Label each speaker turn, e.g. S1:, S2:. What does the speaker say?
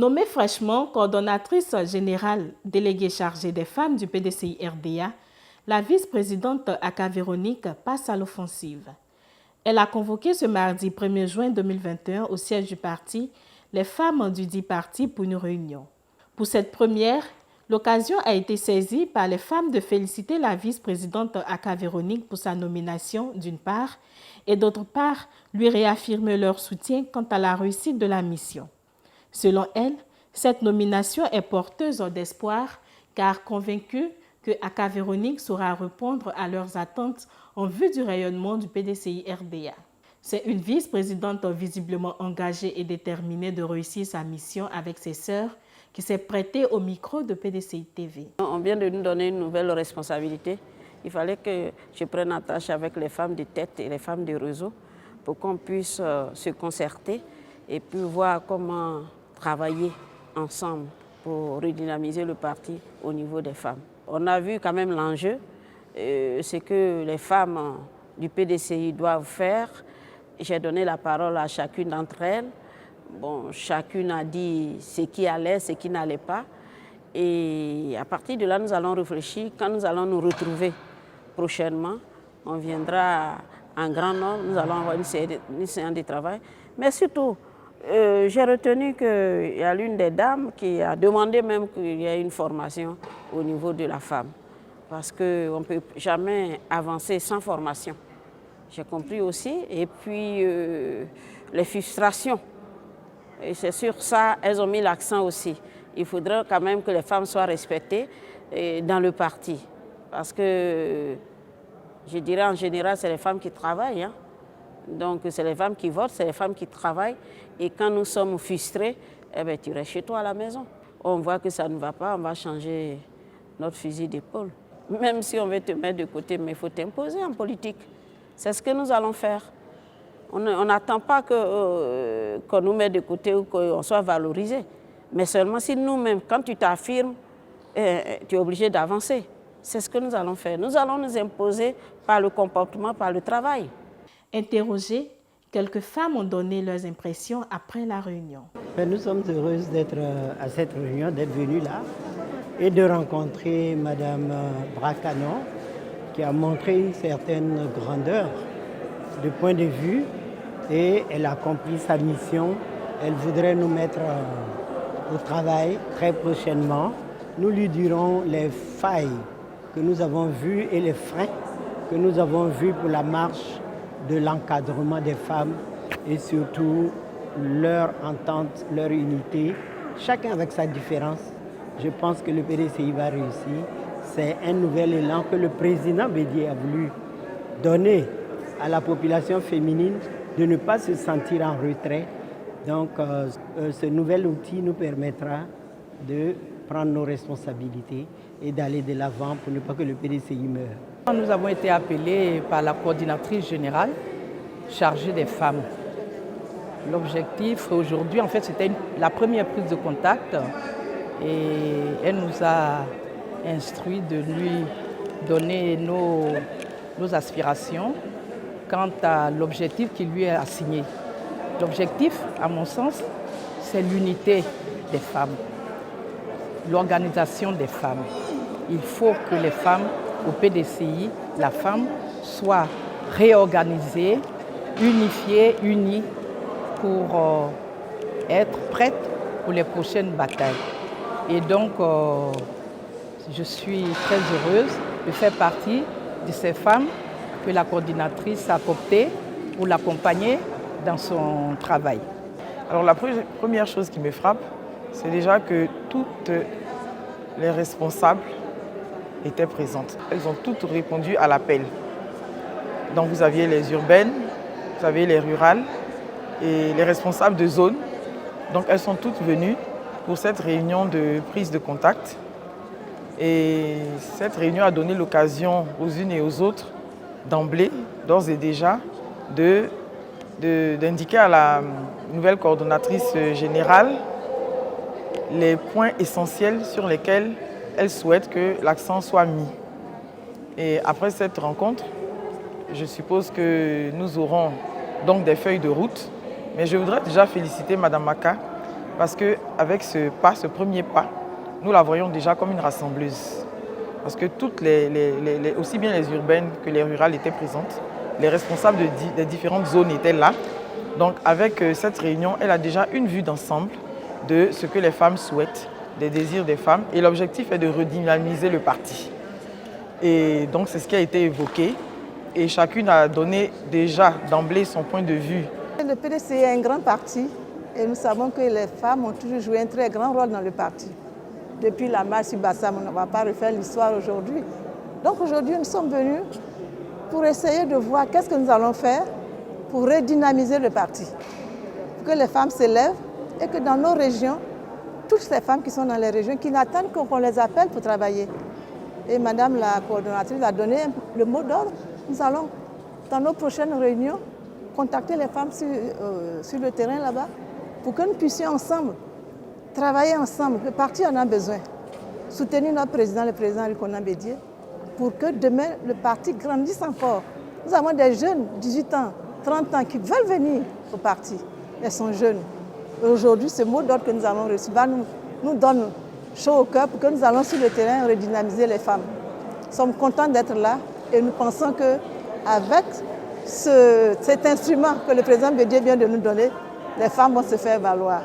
S1: Nommée fraîchement coordonnatrice générale déléguée chargée des femmes du PDCI RDA, la vice-présidente Aka Véronique passe à l'offensive. Elle a convoqué ce mardi 1er juin 2021 au siège du parti les femmes du dit parti pour une réunion. Pour cette première, l'occasion a été saisie par les femmes de féliciter la vice-présidente Aka Véronique pour sa nomination d'une part et d'autre part lui réaffirmer leur soutien quant à la réussite de la mission. Selon elle, cette nomination est porteuse d'espoir car convaincue que Aka Véronique saura répondre à leurs attentes en vue du rayonnement du PDCI RDA. C'est une vice-présidente visiblement engagée et déterminée de réussir sa mission avec ses sœurs qui s'est prêtée au micro de PDCI TV.
S2: On vient de nous donner une nouvelle responsabilité. Il fallait que je prenne attache avec les femmes de tête et les femmes de réseau pour qu'on puisse se concerter et puis voir comment travailler ensemble pour redynamiser le parti au niveau des femmes. On a vu quand même l'enjeu, c'est que les femmes du PDCI doivent faire. J'ai donné la parole à chacune d'entre elles. Bon, chacune a dit ce qui allait, ce qui n'allait pas. Et à partir de là, nous allons réfléchir. Quand nous allons nous retrouver prochainement, on viendra en grand nombre, nous allons avoir une séance de travail. Mais surtout, j'ai retenu qu'il y a l'une des dames qui a demandé même qu'il y ait une formation au niveau de la femme. Parce qu'on ne peut jamais avancer sans formation. J'ai compris aussi. Et puis, les frustrations. Et c'est sur ça, elles ont mis l'accent aussi. Il faudrait quand même que les femmes soient respectées dans le parti. Parce que, je dirais en général, c'est les femmes qui travaillent. Hein. Donc, c'est les femmes qui votent, c'est les femmes qui travaillent. Et quand nous sommes frustrés, eh bien, tu restes chez toi à la maison. On voit que ça ne va pas, on va changer notre fusil d'épaule. Même si on veut te mettre de côté, mais il faut t'imposer en politique. C'est ce que nous allons faire. On n'attend pas qu'on nous mette de côté ou qu'on soit valorisé. Mais seulement si nous-mêmes, quand tu t'affirmes, tu es obligé d'avancer. C'est ce que nous allons faire. Nous allons nous imposer par le comportement, par le travail.
S1: Interrogées, quelques femmes ont donné leurs impressions après la réunion.
S3: Nous sommes heureuses d'être à cette réunion, d'être venues là et de rencontrer Mme Bracano qui a montré une certaine grandeur de point de vue et elle a accompli sa mission. Elle voudrait nous mettre au travail très prochainement. Nous lui dirons les failles que nous avons vues et les freins que nous avons vus pour la marche de l'encadrement des femmes et surtout leur entente, leur unité, chacun avec sa différence. Je pense que le PDCI va réussir. C'est un nouvel élan que le président Bédié a voulu donner à la population féminine de ne pas se sentir en retrait. Donc ce nouvel outil nous permettra de prendre nos responsabilités et d'aller de l'avant pour ne pas que le PDCI meure.
S4: Nous avons été appelés par la coordinatrice générale chargée des femmes. L'objectif aujourd'hui, en fait, c'était la première prise de contact et elle nous a instruit de lui donner nos aspirations quant à l'objectif qui lui est assigné. L'objectif, à mon sens, c'est l'unité des femmes, l'organisation des femmes. Il faut que les femmes au PDCI, la femme, soit réorganisée, unifiée, unie pour être prête pour les prochaines batailles. Et donc, je suis très heureuse de faire partie de ces femmes que la coordinatrice a opté pour l'accompagner dans son travail.
S5: Alors la première chose qui me frappe, c'est déjà que toutes les responsables étaient présentes. Elles ont toutes répondu à l'appel. Donc vous aviez les urbaines, vous aviez les rurales et les responsables de zone. Donc elles sont toutes venues pour cette réunion de prise de contact. Et cette réunion a donné l'occasion aux unes et aux autres d'emblée, d'ores et déjà, d'indiquer à la nouvelle coordonnatrice générale les points essentiels sur lesquels elle souhaite que l'accent soit mis. Et après cette rencontre, je suppose que nous aurons donc des feuilles de route. Mais je voudrais déjà féliciter Mme Aka Parce qu'avec ce premier pas, nous la voyons déjà comme une rassembleuse. Parce que toutes aussi bien les urbaines que les rurales étaient présentes. Les responsables des différentes zones étaient là. Donc avec cette réunion, elle a déjà une vue d'ensemble de ce que les femmes souhaitent, des désirs des femmes. Et l'objectif est de redynamiser le parti. Et donc c'est ce qui a été évoqué. Et chacune a donné déjà d'emblée son point de vue.
S6: Le PDCI est un grand parti et nous savons que les femmes ont toujours joué un très grand rôle dans le parti. Depuis la marche sur Bassam, on ne va pas refaire l'histoire aujourd'hui. Donc aujourd'hui, nous sommes venus pour essayer de voir qu'est-ce que nous allons faire pour redynamiser le parti. Pour que les femmes s'élèvent et que dans nos régions, toutes ces femmes qui sont dans les régions, qui n'attendent qu'on les appelle pour travailler. Et Madame la coordonnatrice a donné le mot d'ordre. Nous allons, dans nos prochaines réunions, contacter les femmes sur le terrain là-bas pour que nous puissions ensemble travailler ensemble. Le parti en a besoin. Soutenir notre président, le président Rikonan Bédié, pour que demain le parti grandisse encore. Nous avons des jeunes, 18 ans, 30 ans, qui veulent venir au parti. Elles sont jeunes. Et aujourd'hui, ce mot d'ordre que nous avons reçu nous donne chaud au cœur pour que nous allons sur le terrain redynamiser les femmes. Nous sommes contents d'être là et nous pensons qu'avec cet instrument que le président Bédié vient de nous donner, les femmes vont se faire valoir.